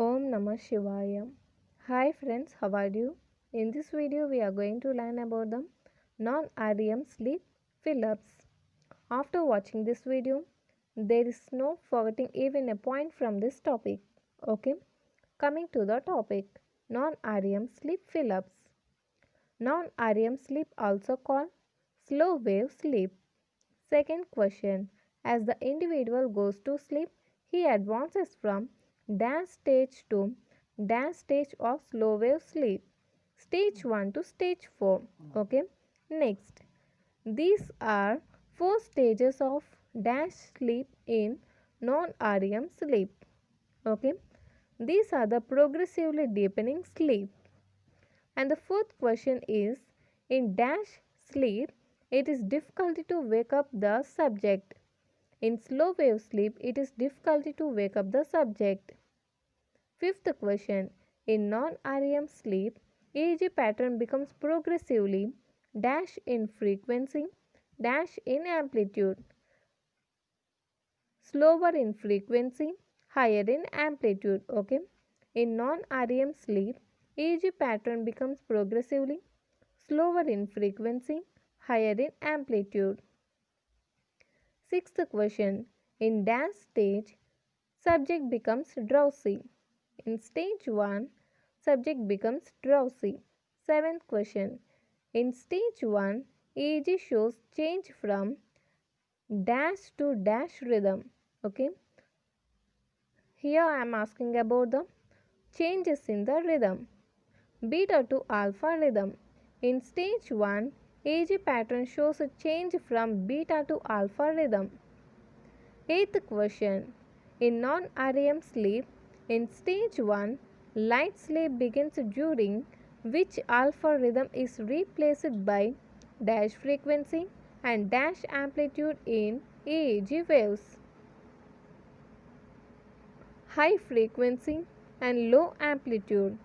Om Namah Shivaya. Hi friends, how are you? In this video, we are going to learn about the non-REM sleep fill-ups. After watching this video, there is no forgetting even a point from this topic. Okay, coming to the topic, non-REM sleep fill-ups. Non-REM sleep also called slow wave sleep. Second question, as the individual goes to sleep, he advances from dash stage to dash stage of slow wave sleep. Stage 1 to stage 4. Okay. Next, these are four stages of dash sleep in non-REM sleep. Okay. These are the progressively deepening sleep. And the fourth question is, in dash sleep, it is difficult to wake up the subject. In slow wave sleep, it is difficult to wake up the subject. Fifth question, in non-REM sleep, EEG pattern becomes progressively dash in frequency, dash in amplitude, slower in frequency, higher in amplitude. Okay. In non-REM sleep, EEG pattern becomes progressively slower in frequency, higher in amplitude. Sixth question, in dash stage, subject becomes drowsy. In stage 1, subject becomes drowsy. Seventh question, in stage 1, EEG shows change from dash to dash rhythm. Okay. Here I am asking about the changes in the rhythm. Beta to alpha rhythm. In stage 1, EEG pattern shows a change from beta to alpha rhythm. Eighth question. In non-REM sleep, in stage 1, light sleep begins during which alpha rhythm is replaced by dash frequency and dash amplitude in EEG waves. High frequency and low amplitude.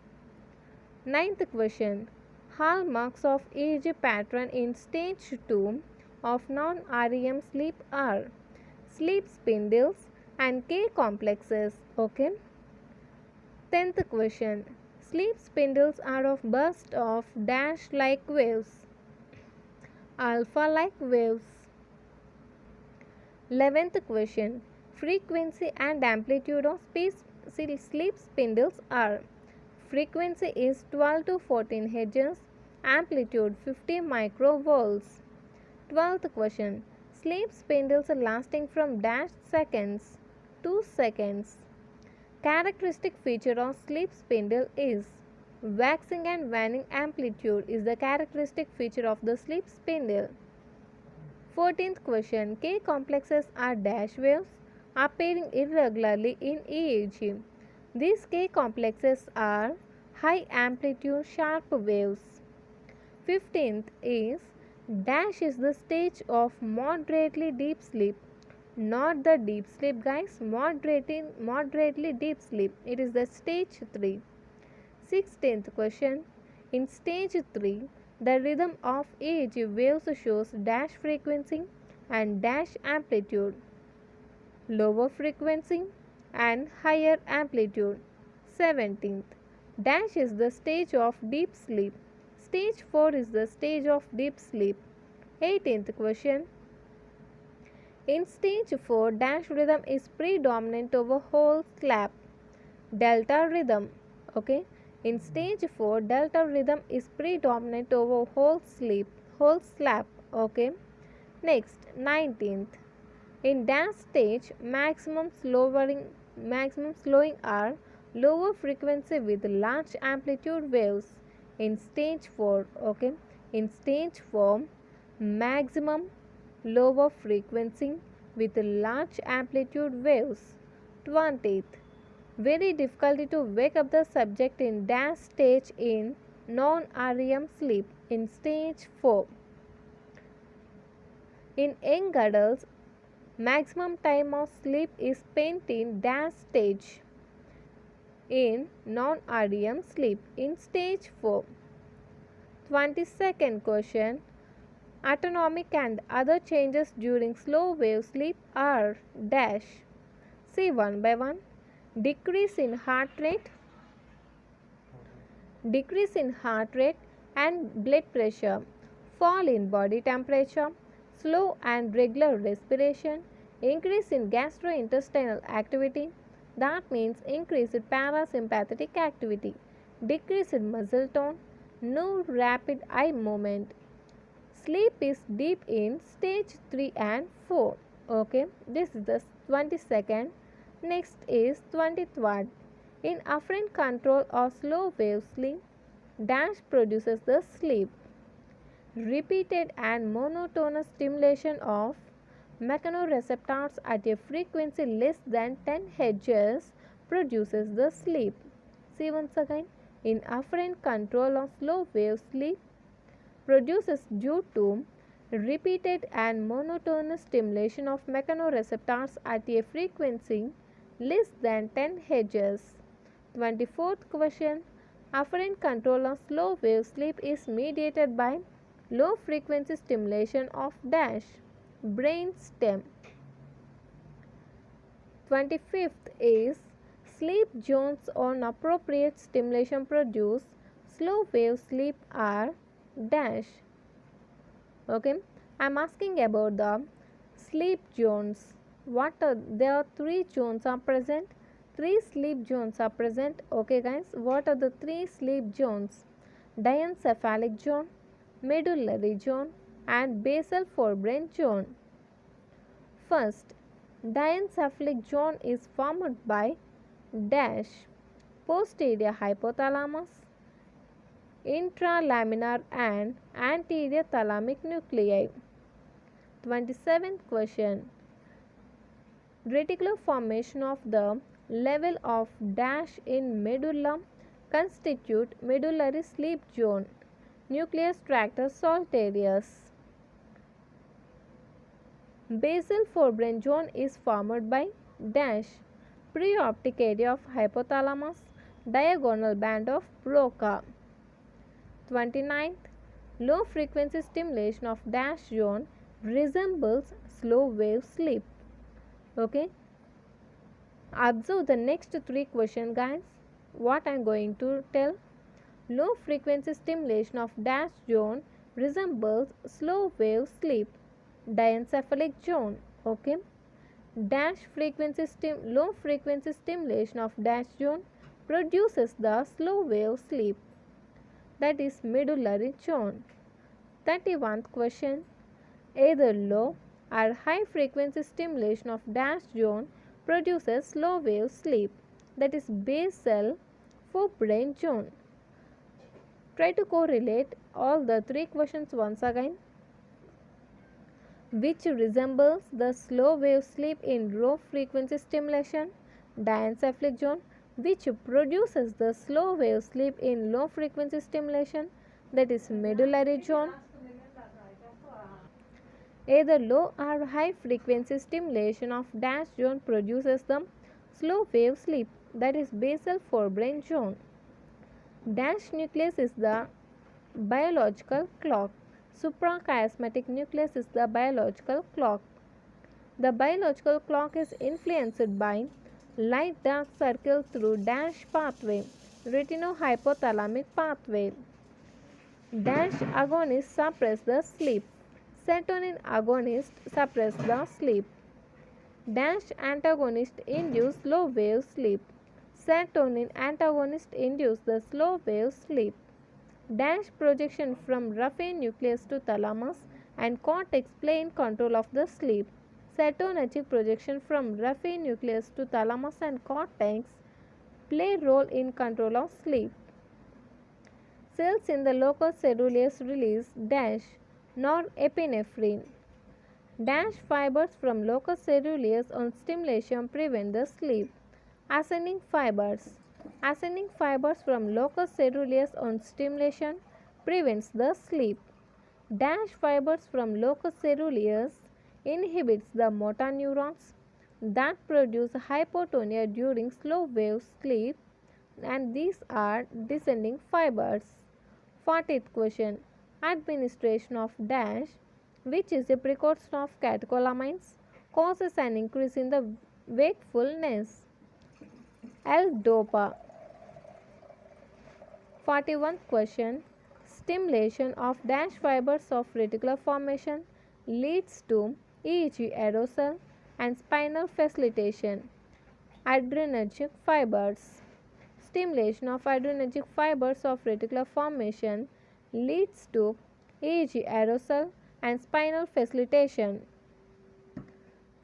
Ninth question. Hallmarks of EEG pattern in stage 2 of non-REM sleep are sleep spindles and K complexes. Okay. 10th question. Sleep spindles are of burst of dash like waves, alpha like waves. 11th question. Frequency and amplitude of sleep spindles are frequency is 12 to 14 Hz, amplitude 50 microvolts. 12th question. Sleep spindles are lasting from dash seconds to seconds. Characteristic feature of sleep spindle is waxing and waning amplitude is the characteristic feature of the sleep spindle. 14th question. K complexes are dash waves appearing irregularly in EEG. These K complexes are high amplitude sharp waves. 15th is dash is the stage of moderately deep sleep, not the deep sleep guys, moderately deep sleep, it is the stage 3. 16th question, in stage 3 the rhythm of EEG waves shows dash frequency and dash amplitude, lower frequency and higher amplitude. 17th, dash is the stage of deep sleep, stage 4 is the stage of deep sleep. 18th question, in stage 4 dash rhythm is predominant over whole slap, delta rhythm. Okay, in stage 4 delta rhythm is predominant over whole slap. Okay, next 19th, in dash stage maximum slowing are lower frequency with large amplitude waves. In stage 4, okay, in stage 4 maximum lower frequency with large amplitude waves. 20th, very difficulty to wake up the subject in dash stage in non-REM sleep. In stage 4, in young adults, maximum time of sleep is spent in dash stage in non-REM sleep. In stage 4. 22nd question, autonomic and other changes during slow wave sleep are dash. See one by one. decrease in heart rate, decrease in heart rate and blood pressure, fall in body temperature, slow and regular respiration, increase in gastrointestinal activity, that means increase in parasympathetic activity, decrease in muscle tone, no rapid eye movement. Sleep is deep in stage 3 and 4. Okay, this is the 22nd. Next is 23rd. In afferent control or slow wave sleep, dash produces the sleep. Repeated and monotonous stimulation of mechanoreceptors at a frequency less than 10 Hz produces the sleep. See once again, in afferent control of slow wave sleep produces due to repeated and monotonous stimulation of mechanoreceptors at a frequency less than 10 Hz. 24th question. Afferent control of slow wave sleep is mediated by low frequency stimulation of dash brain stem. 25th is sleep zones on appropriate stimulation produce slow wave sleep are dash. Okay, I am asking about the sleep zones. What are there are three zones are present? Three sleep zones are present. Okay guys, what are the three sleep zones? Diencephalic zone, medullary zone and basal forebrain zone. First, diencephalic zone is formed by dash posterior hypothalamus, intralaminar and anterior thalamic nuclei. 27th question. Reticular formation of the level of dash in medulla constitute medullary sleep zone. Nucleus tractus solitarius. Basal forebrain zone is formed by dash preoptic area of hypothalamus, diagonal band of Broca. 29th. Low frequency stimulation of dash zone resembles slow wave sleep. Okay. Observe the next three questions, guys. What I am going to tell. Low frequency stimulation of dash zone resembles slow wave sleep. Diencephalic zone. Okay. Low frequency stimulation of dash zone produces the slow wave sleep, that is medullary zone. 31st question. Either low or high frequency stimulation of dash zone produces slow wave sleep, that is basal forebrain zone. Try to correlate all the three questions once again. Which resembles the slow wave sleep in low frequency stimulation? Diencephalic zone. Which produces the slow wave sleep in low frequency stimulation? That is medullary zone. Either low or high frequency stimulation of dash zone produces the slow wave sleep, that is basal forebrain zone. Dash nucleus is the biological clock. Suprachiasmatic nucleus is the biological clock. The biological clock is influenced by light dark circle through dash pathway, retinohypothalamic pathway. Dash agonists suppress the sleep. Serotonin agonists suppress the sleep. Dash antagonist induce slow wave sleep. Serotonin antagonist induce the slow wave sleep. Dash projection from raphe nucleus to thalamus and cortex play in control of the sleep. Serotonergic projection from raphe nucleus to thalamus and cortex play role in control of sleep. Cells in the locus coeruleus release dash norepinephrine. Dash fibers from locus coeruleus on stimulation prevent the sleep. Ascending fibers. Ascending fibers from locus coeruleus on stimulation prevents the sleep. Dash fibers from locus coeruleus inhibits the motor neurons that produce hypotonia during slow wave sleep, and these are descending fibers. 40th question. Administration of dash, which is a precursor of catecholamines, causes an increase in the wakefulness. L-DOPA. 41st question. Stimulation of dash fibers of reticular formation leads to EEG aerosol and spinal facilitation. Adrenergic fibers. Stimulation of adrenergic fibers of reticular formation leads to EEG aerosol and spinal facilitation.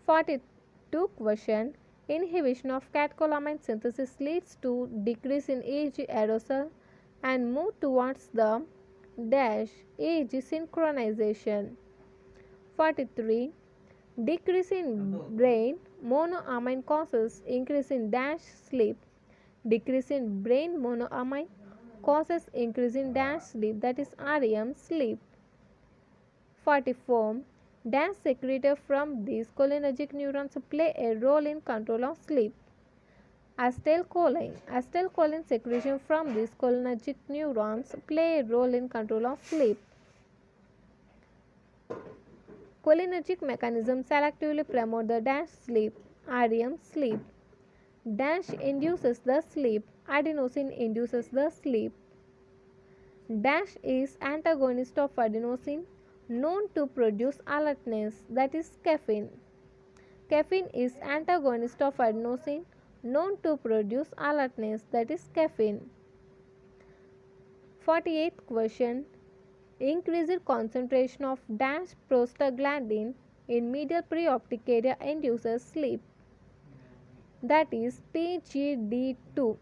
42 question. Inhibition of catecholamine synthesis leads to decrease in EEG aerosol and move towards the dash EEG synchronization. 43. Decrease in brain monoamine causes increase in dash sleep. Decrease in brain monoamine causes increase in dash sleep, that is REM sleep. 44. Dash secreted from these cholinergic neurons play a role in control of sleep. Acetylcholine. Acetylcholine secretion from these cholinergic neurons play a role in control of sleep. Cholinergic mechanisms selectively promote the dash sleep, REM sleep. Dash induces the sleep, adenosine induces the sleep. Dash is antagonist of adenosine, known to produce alertness, that is caffeine. Caffeine is antagonist of adenosine, known to produce alertness, that is caffeine. 48th question. Increased concentration of dash prostaglandin in medial preoptic area induces sleep, that is PGD2.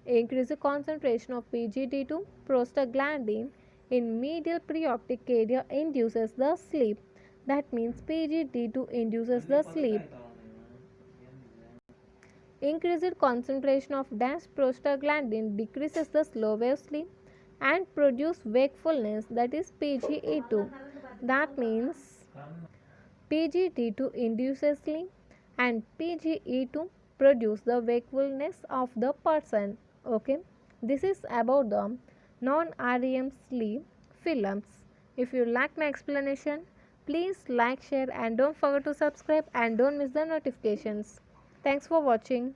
Increased concentration of PGD2 prostaglandin in medial preoptic area induces the sleep, that means PGD2 induces the sleep. Increased concentration of dash prostaglandin decreases the slow wave sleep and produce wakefulness, that is PGE2. That means PGD2 induces sleep and PGE2 produce the wakefulness of the person. Okay, this is about the non-REM sleep films. If you like my explanation, please like, share and don't forget to subscribe and don't miss the notifications. Thanks for watching.